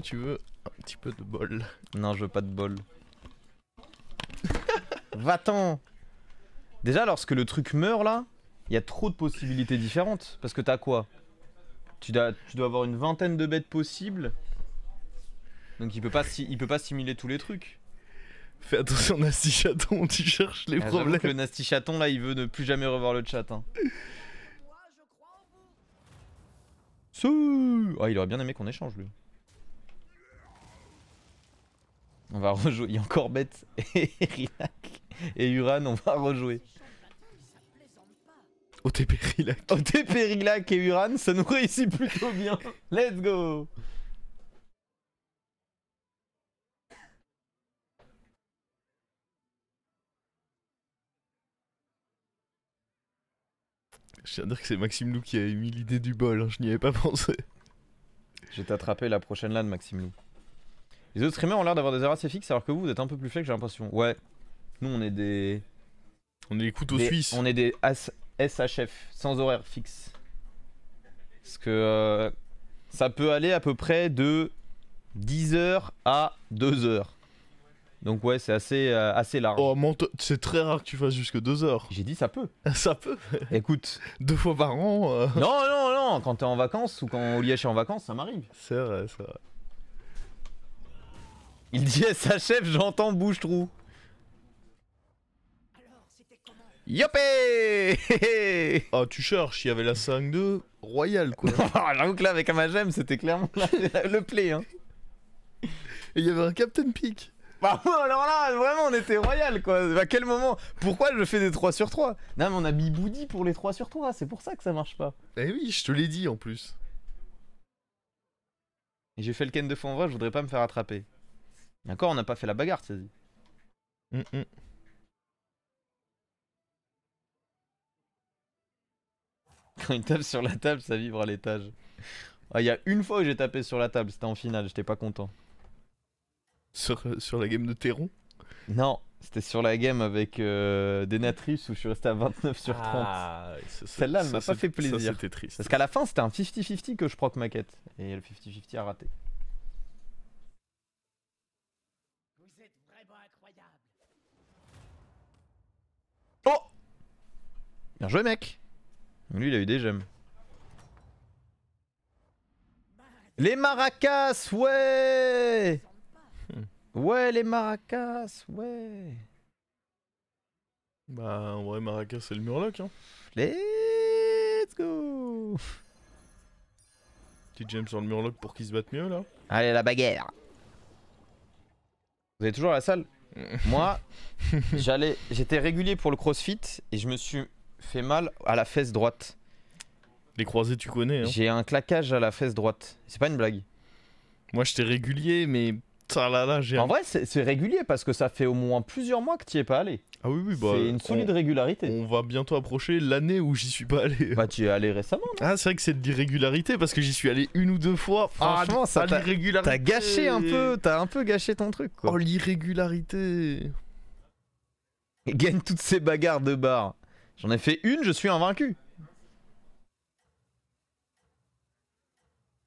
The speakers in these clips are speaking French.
Tu veux un petit peu de bol? Non, je veux pas de bol. Va-t'en. Déjà, lorsque le truc meurt là, il y a trop de possibilités différentes. Parce que t'as quoi? Tu dois avoir une vingtaine de bêtes possibles. Donc il peut pas simuler tous les trucs. Fais attention, Nasty Chaton, tu cherches les problèmes. Que le Nasty Chaton là, il veut ne plus jamais revoir le chat. Hein. Oh, il aurait bien aimé qu'on échange lui. On va rejouer. Il y a encore Bête et Rilac et Uran, on va rejouer. OTP Rilac. OTP Rilac et Uran, ça nous réussit plutôt bien. Let's go. Je tiens à dire que c'est Maxime Lou qui a émis l'idée du bol, hein, je n'y avais pas pensé. Je vais t'attraper la prochaine LAN, Maxime Lou. Les autres streamers ont l'air d'avoir des heures assez fixes alors que vous êtes un peu plus flex, j'ai l'impression. Ouais. Nous on est des... On est les couteaux suisses. On est des SHF, sans horaire fixe. Parce que ça peut aller à peu près de 10h à 2h. Donc ouais, c'est assez large. Oh, c'est très rare que tu fasses jusque 2 heures. J'ai dit ça peut. Ça peut. Écoute. 2 fois par an. Non, quand t'es en vacances ou quand Olièche est en vacances, ça m'arrive. C'est vrai, c'est vrai. Il dit SHF, j'entends bouche-trou. Yopé. Oh, tu cherches, il y avait la 5-2 royale quoi. J'avoue que là, avec ma gemme, c'était clairement le play. Hein. Et il y avait un Captain Peak. Bah alors là, vraiment, on était royal quoi. À quel moment? Pourquoi je fais des 3 sur 3? Non, mais on a Biboudi pour les 3 sur 3, c'est pour ça que ça marche pas. Eh oui, je te l'ai dit en plus. Et j'ai fait le ken de fond en vrai, je voudrais pas me faire attraper. D'accord, on n'a pas fait la bagarre, c'est dit. Quand il tape sur la table, ça vibre à l'étage. Ah, il y a une fois où j'ai tapé sur la table, c'était en finale, j'étais pas content. Sur la game de Terron? Non, c'était sur la game avec Denatrice où je suis resté à 29 sur 30. Ah, celle-là, elle m'a pas fait plaisir. Ça, c'était triste. Parce qu'à la fin, c'était un 50-50 que je proc ma quête. Et le 50-50 a raté. Vous êtes vraiment incroyable. Oh! Bien joué, mec! Lui, il a eu des gemmes. Les maracas, ouais! Ouais, les maracas, ouais! Bah, en vrai, Maracas, c'est le Murloc, hein. Let's go! Petite gemme sur le Murloc pour qu'il se batte mieux, là. Allez, la bagarre! Vous êtes toujours à la salle? Moi, j'étais régulier pour le crossfit et je me suis fait mal à la fesse droite. Les croisés, tu connais, hein. J'ai un claquage à la fesse droite. C'est pas une blague. Moi, j'étais régulier, mais... j'ai En vrai, c'est régulier parce que ça fait au moins plusieurs mois que tu y es pas allé. Ah oui, oui, bah... C'est une solide régularité. On va bientôt approcher l'année où j'y suis pas allé. Bah, tu y es allé récemment, non? Ah, c'est vrai que c'est de l'irrégularité parce que j'y suis allé 1 ou 2 fois. Franchement, ça t'a l'irrégularité. T'as gâché un peu, t'as un peu gâché ton truc, quoi. Oh, l'irrégularité. Et gagne toutes ces bagarres de bar. J'en ai fait une, je suis invaincu.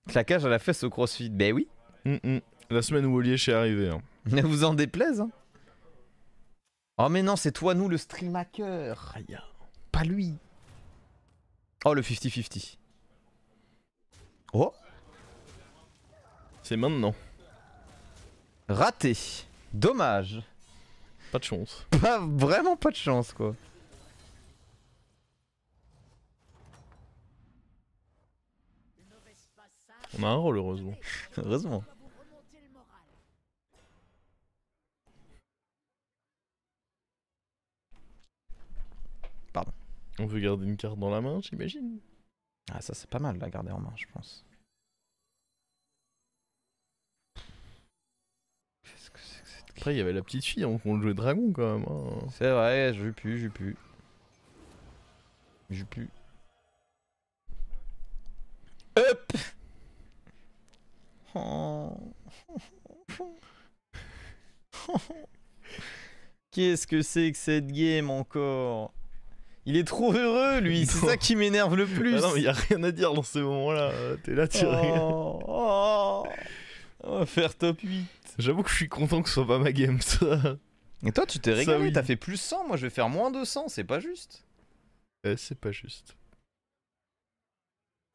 Claquage à la fesse au crossfit, ben oui. La semaine où Olièche est arrivé. Hein. Ne vous en déplaise. Hein. Oh mais non, c'est toi, nous, le stream hacker. Aïe. Pas lui. Oh, le 50-50. Oh. C'est maintenant. Raté. Dommage. Pas de chance. Vraiment pas de chance, quoi. On a un rôle, heureusement. Heureusement. Pardon. On veut garder une carte dans la main, j'imagine. Ah, ça c'est pas mal, la garder en main, je pense. Qu'est-ce que c'est que cette... Après, il y avait la petite fille, on jouait dragon quand même. Hein. C'est vrai, j'ai pu. Hop. Oh. Qu'est-ce que c'est que cette game encore? Il est trop heureux lui, c'est ça qui m'énerve le plus. Ah non mais y a rien à dire dans ces moments-là, t'es là, tu ris. On va faire top 8. J'avoue que je suis content que ce soit pas ma game, ça. Et toi, tu t'es Ça, régalé, oui. t'as fait plus 100, moi je vais faire moins 200, c'est pas juste. C'est pas juste.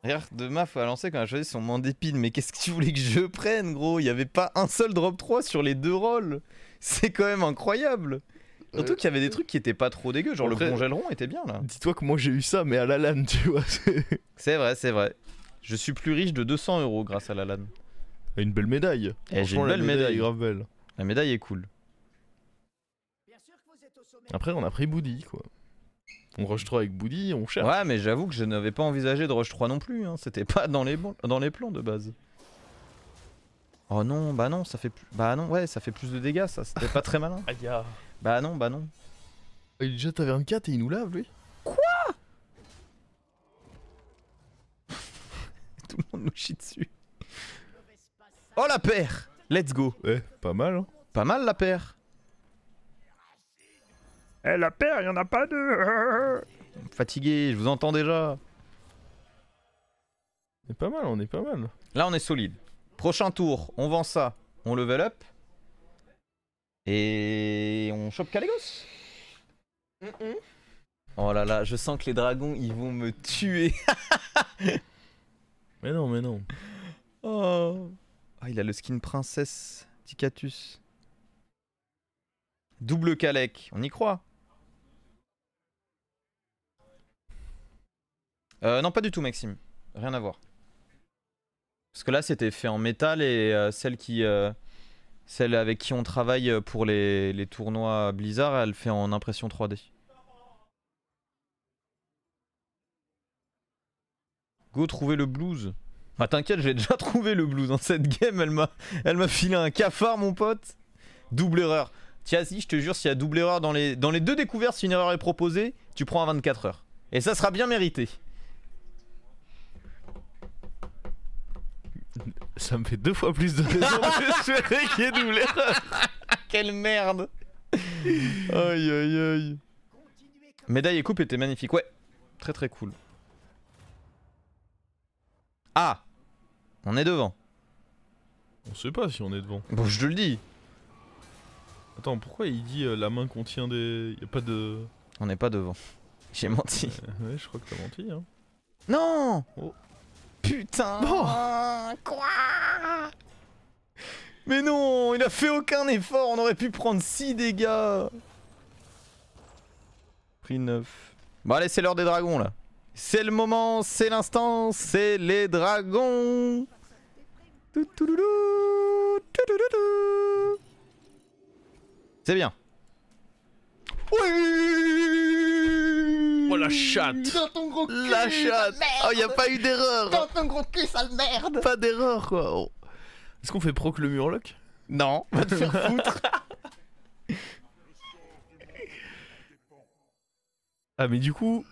Regarde, de Maf a lancé quand elle a choisi son mandépine, mais qu'est-ce que tu voulais que je prenne, gros? Il y avait pas un seul drop 3 sur les 2 rolls. C'est quand même incroyable. Surtout qu'il y avait des trucs qui étaient pas trop dégueux, genre Après- le congèleron était bien là. Dis-toi que moi j'ai eu ça, mais à la LAN, tu vois. C'est vrai, c'est vrai. Je suis plus riche de 200 € grâce à la LAN. Une belle médaille. Eh, j'ai Franchement, une la belle médaille médaille. est grave belle. La médaille est cool. Bien sûr que vous êtes au sommet. Après, on a pris Boody, quoi. On rush 3 avec Boody, on cherche. Ouais, mais j'avoue que je n'avais pas envisagé de rush 3 non plus, hein. C'était pas dans les plans de base. Oh non, bah non, ça fait plus... Bah non, ouais, ça fait plus de dégâts, ça, c'était pas très malin. Aïe, ah. Bah non, bah non. Il est déjà taverne 4 et il nous lave, lui. Tout le monde nous chie dessus. Oh la paire. Let's go. Ouais, pas mal, hein. Pas mal la paire. Eh, la paire, il y en a pas deux. Fatigué, je vous entends déjà. On est pas mal, on est pas mal. Là, on est solide. Prochain tour, on vend ça, on level up. Et on chope Calegos. Oh là là, je sens que les dragons, ils vont me tuer. Mais non, mais non. Oh. Ah, il a le skin princesse Ticatus. Double Kalek, on y croit. Non, pas du tout, Maxime. Rien à voir. Parce que là, c'était fait en métal et celle avec qui on travaille pour les tournois Blizzard, elle fait en impression 3D. Go trouver le blues. Ah t'inquiète, j'ai déjà trouvé le blues dans cette game, elle m'a filé un cafard mon pote. Double erreur. Tiens si, je te jure, s'il y a double erreur dans les 2 découvertes, si une erreur est proposée, tu prends un 24 heures. Et ça sera bien mérité. Ça me fait 2 fois plus de raison d'espérer qu'il y ait double erreur. Quelle merde. Aïe aïe aïe. Continuez comme Médaille et coupe étaient magnifiques, ouais. Très très cool. Ah, on est devant. On sait pas si on est devant. Bon, je te le dis. Attends, pourquoi il dit la main contient des... Y a pas de... On n'est pas devant. J'ai menti. Ouais, je crois que t'as menti, hein. Non. Oh. Putain. Quoi? Mais non, il a fait aucun effort. On aurait pu prendre 6 dégâts. Pris 9. Bon allez, c'est l'heure des dragons là. C'est le moment, c'est l'instant, c'est les dragons. Toutoulou, toutoulou. C'est bien. Oui. Oh la chatte. dans ton gros cul, La chatte. merde. Oh, y a pas eu d'erreur. Dans ton gros cul, sale merde. Pas d'erreur, quoi. Oh. Est-ce qu'on fait proc le murloc? Non, va te faire foutre. Ah, mais du coup...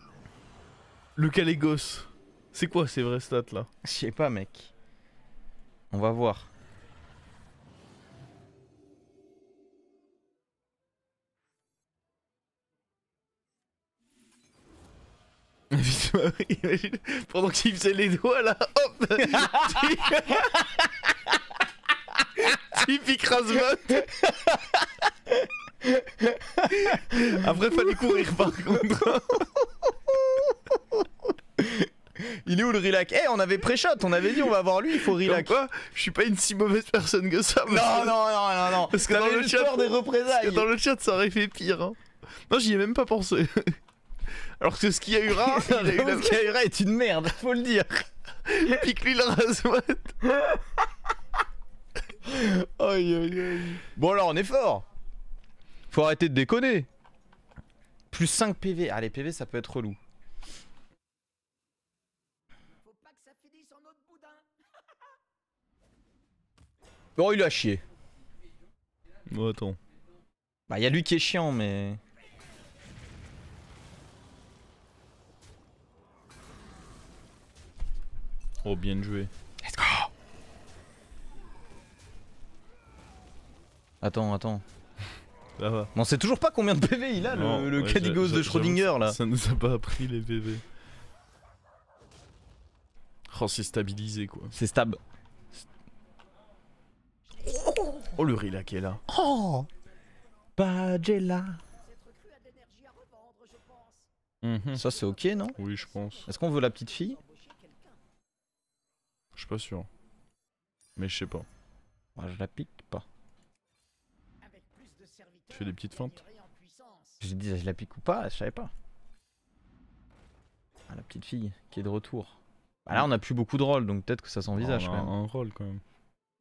Le Calegos, c'est quoi ces vraies stats, là? Je sais pas mec. On va voir. Imagine, pendant qu'il faisait les doigts, là, hop. Typique Razbot. Après, fallait courir, par contre. Il est où le relax? Eh, on avait pré-shot, on avait dit on va voir lui, il faut Comme relax. quoi, je suis pas une si mauvaise personne que ça. Non, non, non. Parce que dans T'avais le le chat- peur des Parce représailles. que dans le chat, ça aurait fait pire. Hein. Non, j'y ai même pas pensé. Alors que ce qui a eu Ra, il a eu la Le Kaira est une merde, faut le dire. pique-lui le Razbot. Aïe aïe aïe. Bon alors on est fort. Faut arrêter de déconner. Plus 5 PV. Ah les PV ça peut être relou. Faut pas que ça finisse en autre boudin. Oh il a chié. Bon, attends. Bah y'a lui qui est chiant mais... Oh, bien joué. Let's go. Attends. Ça va. Bon on sait toujours pas combien de PV il a Non, le ouais, Caligos de j'avoue Schrödinger que là. Ça nous a pas appris les PV. Oh, c'est stabilisé quoi. C'est stab. Oh, le Rila qui est là. Oh Pagella. Cette recrue a de l'énergie à revendre, je pense. Mhm. Ça c'est ok non? Oui, je pense. Est-ce qu'on veut la petite fille? Embaucher quelqu'un. Je suis pas sûr. Mais je sais pas. Ouais, je la pique pas. Avec plus de serviteurs, Tu fais des petites feintes. gagnerait en puissance. J'ai dit je la pique ou pas, je savais pas. Ah, la petite fille qui est de retour. Bah là on a plus beaucoup de rôles donc peut-être que ça s'envisage on quand a même. un rôle quand même.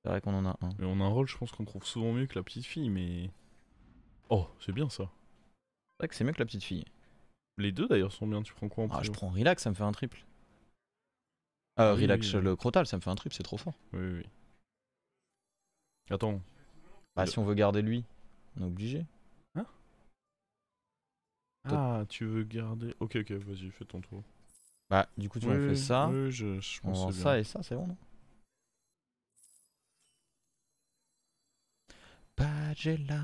C'est vrai qu'on en a un. Mais on a un rôle, je pense qu'on trouve souvent mieux que la petite fille, mais. Oh, c'est bien ça. C'est vrai que c'est mieux que la petite fille. Les deux d'ailleurs sont bien. Tu prends quoi en Ah, je prio? prends relax, ça me fait un triple. Oui, Relax, oui. le crotal, ça me fait un triple, c'est trop fort. Oui, oui, oui. Attends. Bah, Le- si on veut garder lui, on est obligé. Ah, tu veux garder. Ok, ok, vas-y, fais ton tour. Bah, du coup, tu vois, on fait ça. Oui, je On pense vend que c'est ça bien. et ça, c'est bon, non? Pagella,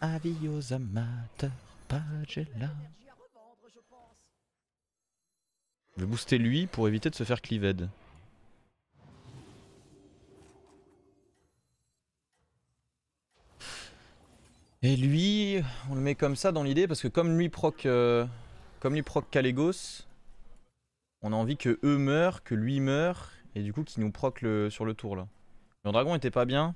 avis aux amateurs, Pagella. Énergie à revendre, je pense. Je vais booster lui pour éviter de se faire cleaved. Et lui, on le met comme ça dans l'idée parce que comme lui proc Kalégos, on a envie que eux meurent, que lui meure et du coup qu'il nous proc sur le tour là. Murdragon était pas bien.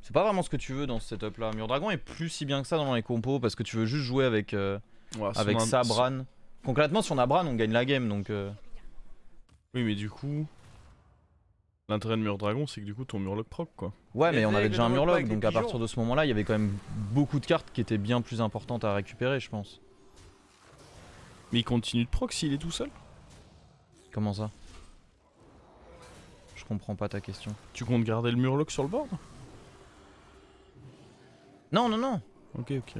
C'est pas vraiment ce que tu veux dans ce setup là. Murdragon est plus si bien que ça dans les compos parce que tu veux juste jouer avec, Ouais, si avec on a- ça, si- Bran. Concrètement, si on a Bran, on gagne la game donc. Oui, mais du coup. L'intérêt de Murdragon, c'est que du coup ton Murloc proc quoi. Ouais, mais Les on avait aigles déjà un dans le Murloc pack des donc à pigeons. partir de ce moment là, il y avait quand même beaucoup de cartes qui étaient bien plus importantes à récupérer, je pense. Mais il continue de proc s'il est tout seul? Comment ça? Je comprends pas ta question. Tu comptes garder le Murloc sur le board? Non, non, non! Ok, ok.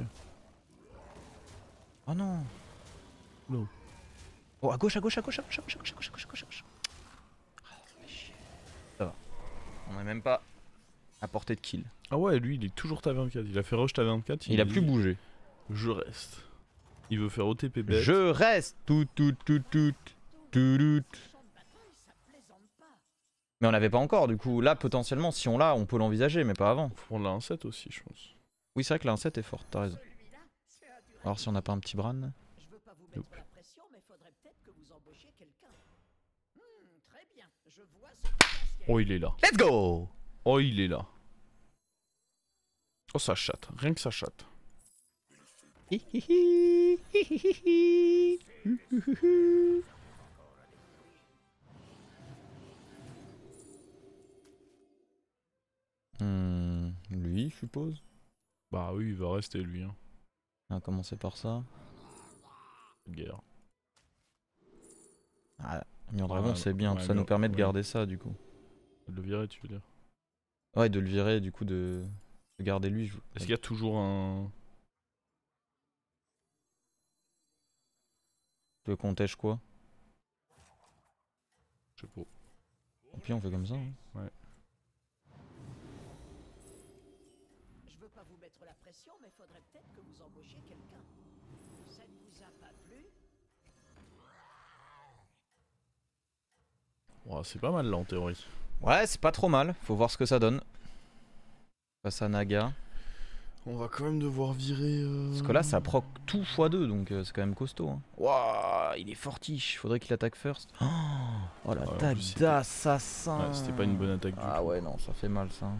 Oh non! Non. Oh, à gauche, à gauche, à gauche, à gauche, à gauche, à gauche, à gauche, à gauche, à gauche. Ah, ça fait chier. Ça va. On est même pas à portée de kill. Ah ouais, lui il est toujours ta 24. Il a fait rush ta 24. Il a plus bougé. Je reste. Il veut faire OTP bête. Je reste! Tout. Champ de bataille, ça plaisante pas. Mais on l'avait pas encore, du coup. Là, potentiellement, si on l'a, on peut l'envisager, mais pas avant. Faut prendre la 1-7 aussi, je pense. Oui, c'est vrai que la 1-7 est forte, t'as raison. Celui-là, c'est un dur. Alors si on n'a pas un petit Bran. Je veux pas vous mettre Nope. la pression, mais faudrait peut-être que vous embauchiez quelqu'un. Très bien. Je vois ce potentiel. Oh, il est là. Let's go! Oh, il est là. Oh, ça chatte. Rien que ça chatte. Lui, je suppose. Bah oui, il va rester lui. Hein. On va commencer par ça. Guerre. Ah, Murdragon, Ouais, c'est bien, ouais, ça nous permet de ouais. garder ça, du coup. De le virer, tu veux dire. Ouais, de le virer, du coup, de garder lui. Est-ce qu'il y a toujours un. Le contège quoi? Je sais pas. Tant pis, on fait comme ça. Hein. Je veux pas vous mettre la pression, mais faudrait peut-être que vous embauchiez quelqu'un. Ça ne vous a pas plu? Ouais, c'est pas mal là en théorie. Ouais, c'est pas trop mal. Faut voir ce que ça donne. Face à Naga. On va quand même devoir virer. Parce que là, ça proc tout x2, donc c'est quand même costaud. Hein. Wouah, il est fortiche. Faudrait qu'il attaque first. Oh, la Ouais, en dague plus, c'était- d'assassin. Ouais, c'était pas une bonne attaque du Ah tout. ouais, non, ça fait mal ça.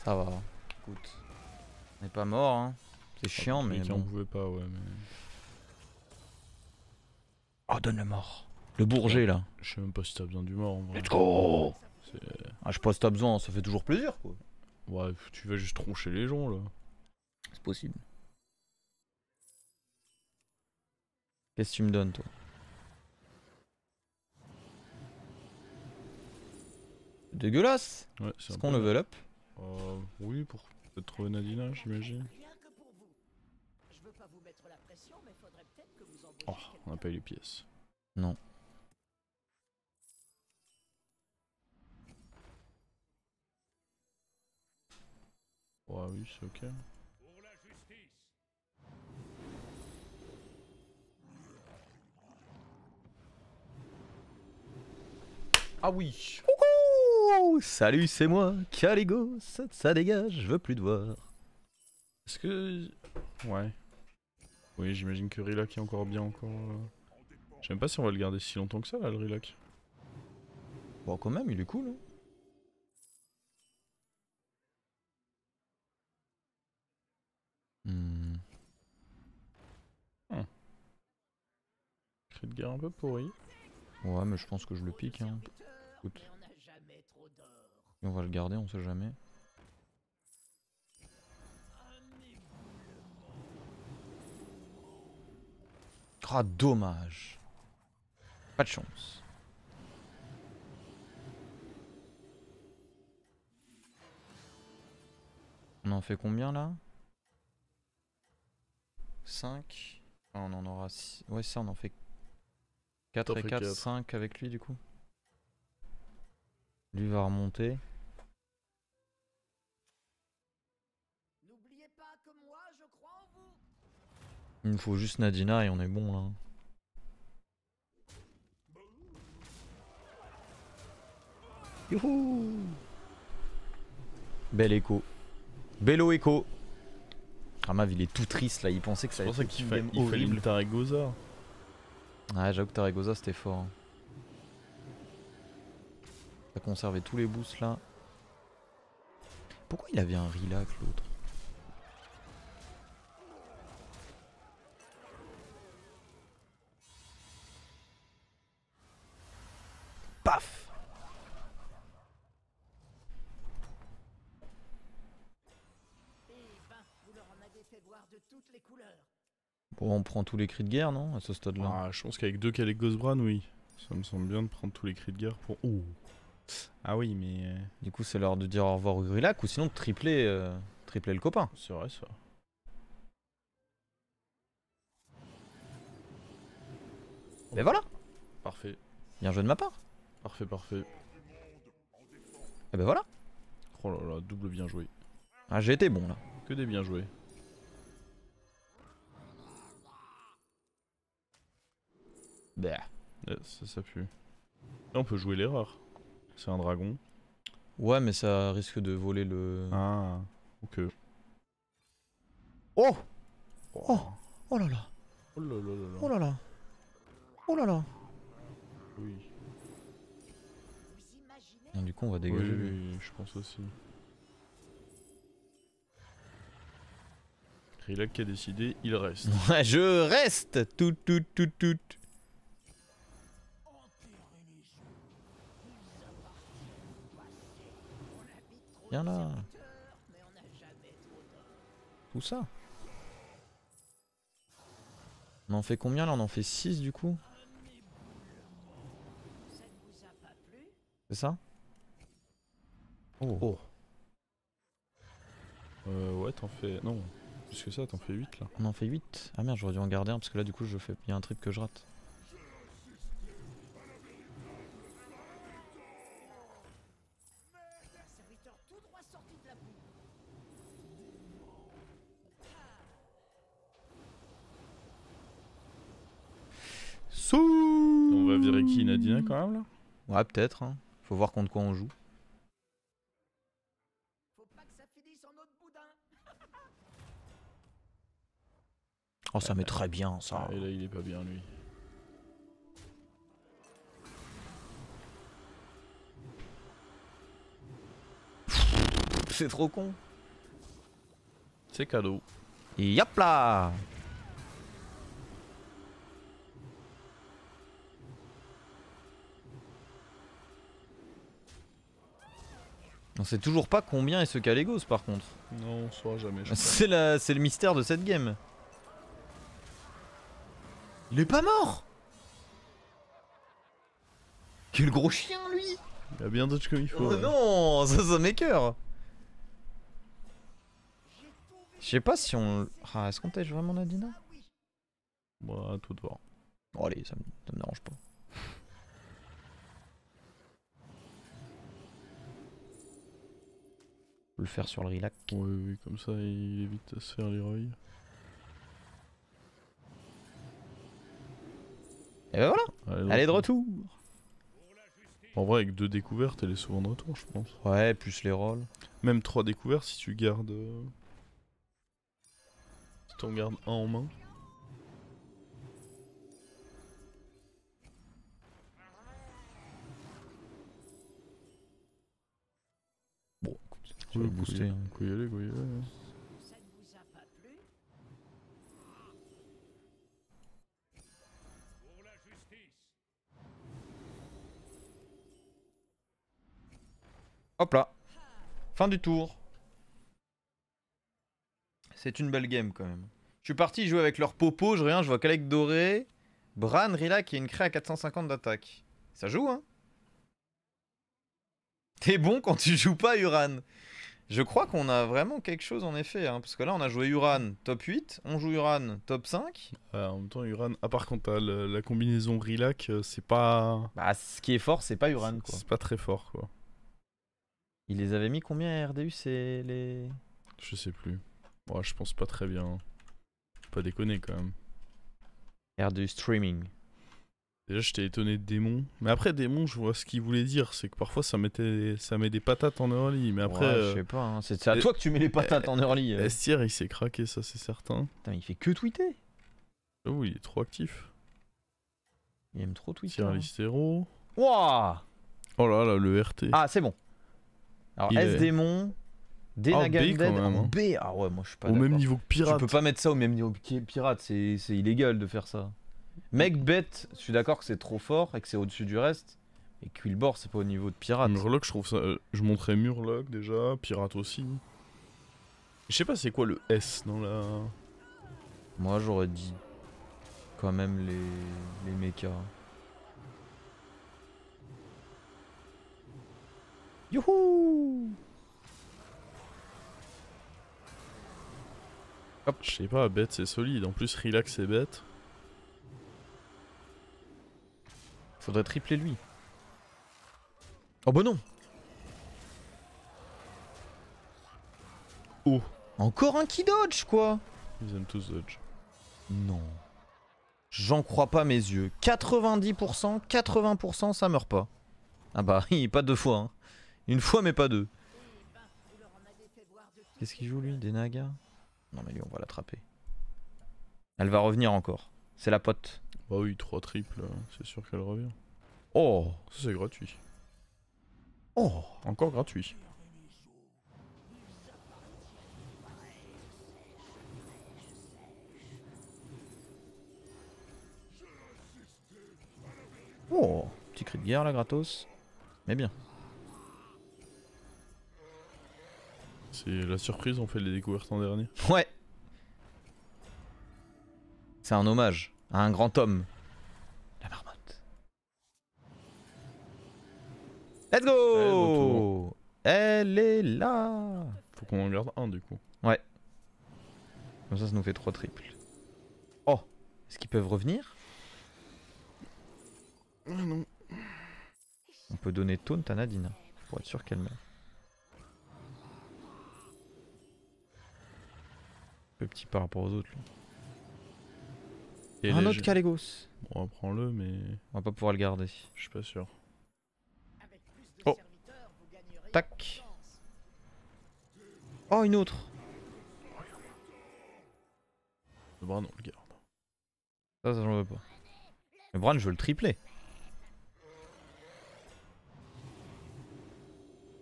Ça va. Écoute. On n'est pas mort, hein. C'est chiant, mais On bon. pouvait pas, ouais, mais. Oh, donne le mort. Le bourget, là. Je sais même pas si t'as besoin du mort en vrai. Let's go. C'est- Ah, je sais pas si t'as besoin, ça fait toujours plaisir, quoi. Ouais, tu vas juste troncher les gens là. C'est possible. Qu'est-ce que tu me donnes, toi? Dégueulasse. Ouais, c'est Est-ce un qu'on peu- level up? Oui, pour peut-être trouver Nadina, j'imagine. Rien que pour vous. Je veux pas vous mettre la pression, mais faudrait peut-être que vous embauchiez Oh, quelqu'un. on a pas eu les pièces. Non. Bah oui, c'est ok. Ah oui. Coucou. Salut, c'est moi, Caligo, ça dégage, je veux plus te voir. Est-ce que... Ouais. Oui, j'imagine que Rillac est encore bien encore... Je sais même pas si on va le garder si longtemps que ça là, le Rillac. Bon, quand même, il est cool. Hein. Cri de guerre un peu pourri. Ouais, mais je pense que je le pique. Hein. Écoute. Et on va le garder, on sait jamais. Ah, dommage. Pas de chance. On en fait combien là? 5. Ah, on en aura 6. Ouais, ça, on en fait 4 et 4, 5 avec lui du coup. Lui va remonter. N'oubliez pas que moi, je crois en vous. Il nous faut juste Nadina et on est bon là. Youhou! Bel écho. Bello écho. Ramav il est tout triste là, il pensait que ça allait être qu'il une game fallait horrible. le Taragosa. Ouais, j'avoue que Taragosa c'était fort. Hein. T'as conservé tous les boosts là. Pourquoi il avait un Rillac l'autre? Paf! Eh ben, vous leur en avez fait voir de toutes les couleurs. Bon, on prend tous les cris de guerre non? À ce stade là. Ah, je pense qu'avec 2 Caligosbran, oui. Ça me semble bien de prendre tous les cris de guerre pour... Oh. Ah oui, mais... Du coup c'est l'heure de dire au revoir au Rillac ou sinon de tripler, tripler le copain. C'est vrai ça. Mais voilà! Parfait. Bien joué de ma part. Parfait, parfait. Et ben voilà. Oh là là, double bien joué. Ah j'ai été bon là. Que des bien joués. Bah. Ça pue. Là, on peut jouer l'erreur. C'est un dragon. Ouais mais ça risque de voler le... Ah, ok. Oh! Oh! Oh là là! Oh là là là là. Oh là là! Oh là là! Oui. Vous imaginez Non, du coup on va Oui, dégager lui. oui, je pense aussi. Rillac qui a décidé, il reste. Ouais, je reste! Tout. Viens là! mais on n'a jamais trop d'or. Tout ça? On en fait combien là? On en fait 6 du coup? Ça ne vous a pas plu? C'est ça? Oh. Ouais, t'en fais... Non, plus que ça, t'en fais 8 là. On en fait 8? Ah merde, j'aurais dû en garder un parce que là du coup je fais... Il y a un trip que je rate. Un serviteur tout droit sorti de la boue. On va virer qui, Nadina quand même là? Ouais, peut-être. Hein. Faut voir contre quoi on joue. Faut pas que ça finisse en autre boudin. Oh, ça met très bien ça. Ah, et là, il est pas bien lui. C'est trop con. C'est cadeau. Et yop là! On sait toujours pas combien est ce Caligos par contre. Non, on saura jamais. Je crois. C'est le mystère de cette game. Il est pas mort! Quel gros chien lui! Il a bien dodge comme il faut. Oh ouais. non, ça m'écoeure. Je sais pas si on... Ah, est-ce qu'on tèche vraiment Nadina? Bon, à tout de voir. Bon allez, ça me dérange pas. le faire sur le Rilac. Oui, oui, comme ça il évite de se faire Leroy. Et ben voilà, elle est de retour. En vrai, avec 2 découvertes, elle est souvent de retour, je pense. Ouais, plus les rôles. Même 3 découvertes si tu gardes. Si t'en gardes un en main. Bon, écoute, tu vas booster. Hein. Quoi y aller, quoi y aller. Ça ne vous a pas plu? Hop là. Fin du tour. C'est une belle game quand même. Je suis parti jouer avec leur popo, je reviens, je vois Kalec doré. Bran, Rilac et une crée à 450 d'attaque. Ça joue, hein? T'es bon quand tu joues pas Uran. Je crois qu'on a vraiment quelque chose en effet, hein, parce que là on a joué Uran top 8, on joue Uran top 5. En même temps, Uran, à part quand t'as la combinaison Rilac, c'est pas. Bah, ce qui est fort, c'est pas Uran quoi. C'est pas très fort quoi. Il les avait mis combien RDU, c'est les. Je sais plus. Ouais, je pense pas très bien. Pas déconner quand même. RDU streaming. Déjà, j'étais étonné de Démon. Mais après, Démon, je vois ce qu'il voulait dire. C'est que parfois, ça met des patates en early. Mais après. Ouais, je sais pas, hein. C'est à toi que tu mets les patates en early. Estier, il s'est craqué, ça, c'est certain. Putain, il fait que tweeter. Oh, il est trop actif. Il aime trop tweeter. Tier list hero. Wouah. Oh là là, le RT. Ah, c'est bon. Alors, Il S est- démon. B quand Dead même, en hein. B. Ah ouais, moi je suis pas Au même d'accord. niveau que Tu Pirate. peux pas mettre ça au même niveau que Pirate, c'est illégal de faire ça. Mecbet, je suis d'accord que c'est trop fort et que c'est au-dessus du reste. Et Quillbor, c'est pas au niveau de Pirate. Murloc, je trouve ça. Je montrais Murloc déjà, Pirate aussi. Je sais pas c'est quoi le S dans la. Moi j'aurais dit quand même les mechas. Youhou! Hop, je sais pas, bête c'est solide. En plus, relax c'est bête. Faudrait tripler lui. Oh bah non! Oh! Encore un qui dodge quoi! Ils aiment tous dodge. Non. J'en crois pas mes yeux. 90%, 80% ça meurt pas. Ah bah, pas 2 fois. Hein. Une fois mais pas 2. Qu'est-ce qu'il joue lui? Des nagas? Non mais lui on va l'attraper. Elle va revenir encore. C'est la pote. Bah oui, 3 triples, c'est sûr qu'elle revient. Oh! Ça c'est gratuit. Oh! Encore gratuit. Oh! Petit cri de guerre là gratos. Mais bien. C'est la surprise, on fait les découvertes en dernier. Ouais! C'est un hommage à un grand homme. La marmotte. Let's go! Elle est là! Faut qu'on en garde un du coup. Ouais. Comme ça nous fait 3 triples. Oh! Est-ce qu'ils peuvent revenir? Ah non. On peut donner taunt à Nadine. Pour être sûr qu'elle meurt. Le petit par rapport aux autres. Lui. Et Un léger. autre Kalégos. Bon, prends-le, mais On va pas pouvoir le garder. je suis pas sûr. Oh. Tac. Oh, une autre. Le bras, non, on le garde. Ça j'en veux pas. Mais Bran, je veux le tripler.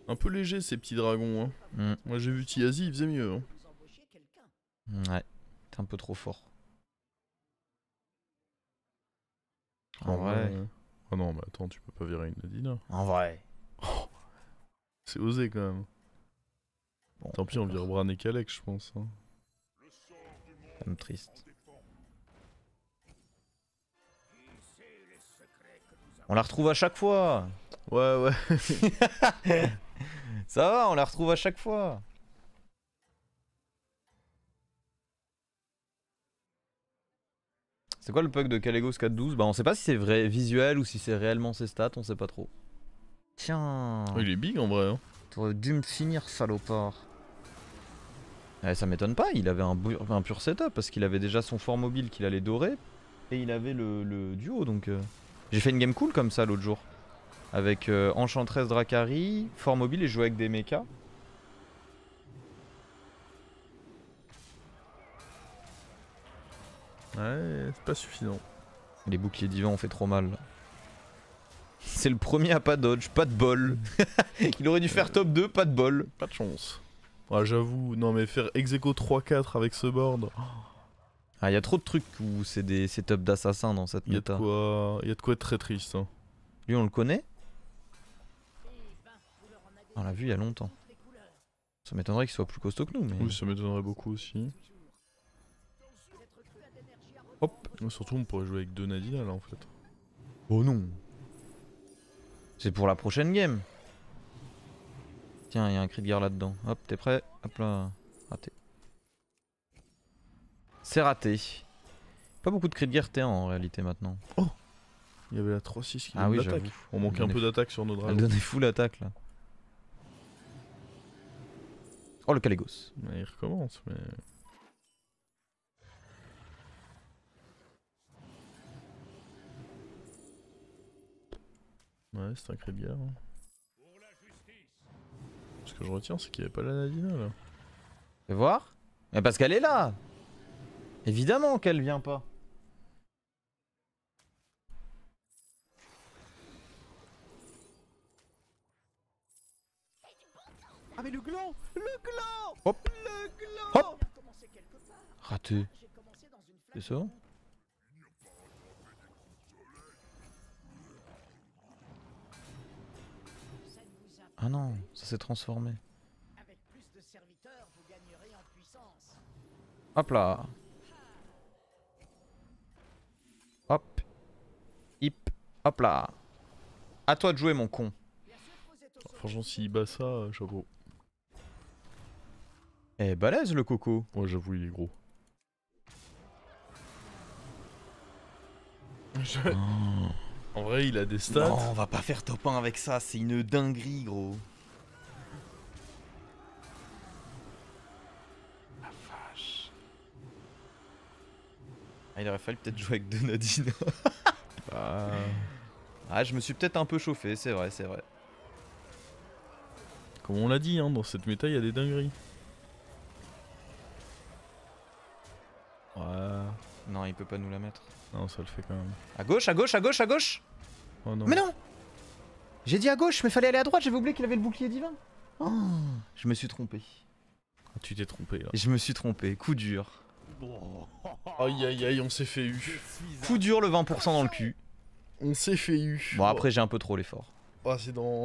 Un peu léger ces petits dragons. Hein. Moi j'ai vu Tiazi, il faisait mieux. Hein. Ouais. T'es un peu trop fort. En vrai. Oh non, mais attends, tu peux pas virer une Nadine. En vrai. C'est osé quand même. Bon, Tant pis, on vire Bran et Kalec, je pense. Hein. ça me triste. On la retrouve à chaque fois. Ouais, ouais. Ça va, on la retrouve à chaque fois. C'est quoi le bug de Kalégos 4.12? Bah on sait pas si c'est vrai visuel ou si c'est réellement ses stats, on sait pas trop. Tiens. Oh, il est big en vrai. Hein. T'aurais dû me finir, salopard. Ça m'étonne pas, il avait un pur setup parce qu'il avait déjà son fort mobile qu'il allait dorer et il avait le duo donc. J'ai fait une game cool comme ça l'autre jour. Avec Enchantress Dracari, fort mobile et jouer avec des mechas. Ouais, c'est pas suffisant. Les boucliers divins ont fait trop mal. C'est le premier à pas dodge, pas de bol. Il aurait dû faire top 2, pas de bol. Pas de chance. Ouais, j'avoue, non mais faire ex-aequo 3-4 avec ce board. Ah, y a trop de trucs où c'est des setups d'assassins dans cette Il y a méta. de quoi être très triste. Hein. Lui, on le connaît? On l'a vu il y a longtemps. Ça m'étonnerait qu'il soit plus costaud que nous, mais. Oui, ça m'étonnerait beaucoup aussi. Hop. Surtout, on pourrait jouer avec 2 Nadina là en fait. Oh non. C'est pour la prochaine game. Tiens, il y a un cri de guerre là-dedans. Hop, t'es prêt? Hop là. Raté. C'est raté. Pas beaucoup de cris de guerre T1 en réalité maintenant. Oh, il y avait la 3-6 qui Ah oui, l'attaque. j'avoue. On manque un peu d'attaque sur nos Elle dragons. donnait full attaque là. Oh le Calégos. Mais il recommence, mais... Ouais, c'est un cri de guerre. Hein. Ce que je retiens, c'est qu'il n'y avait pas la Nadina là. Fais voir. Mais parce qu'elle est là. Évidemment qu'elle vient pas. Ah mais le gland! Le gland! Hop. Le gland! Hop. Raté. C'est ça? Ah non, ça s'est transformé. Avec plus de serviteurs, vous gagnerez en puissance. Hop là. Hop. Hip. Hop là. À toi de jouer mon con. Franchement, s'il bat ça, chapeau. Eh balèze le coco. Ouais, j'avoue, il est gros. En vrai, il a des stats. Non, on va pas faire top 1 avec ça, c'est une dinguerie gros. La vache. Ah, il aurait fallu peut-être jouer avec 2 Nadine. Bah... Ah, je me suis peut-être un peu chauffé, c'est vrai, c'est vrai. Comme on l'a dit, hein, dans cette méta, il y a des dingueries. Ouais... Non, il peut pas nous la mettre. Non, ça le fait quand même. À gauche, à gauche, à gauche, à gauche. Oh non. Mais non. J'ai dit à gauche, mais fallait aller à droite, j'avais oublié qu'il avait le bouclier divin. Oh, je me suis trompé. Ah, tu t'es trompé là. Je me suis trompé, coup dur. Aïe aïe aïe, on s'est fait eu. Coup dur le 20% dans le cul. On s'est fait eu. Bon après j'ai un peu trop l'effort. Ah, c'est dans...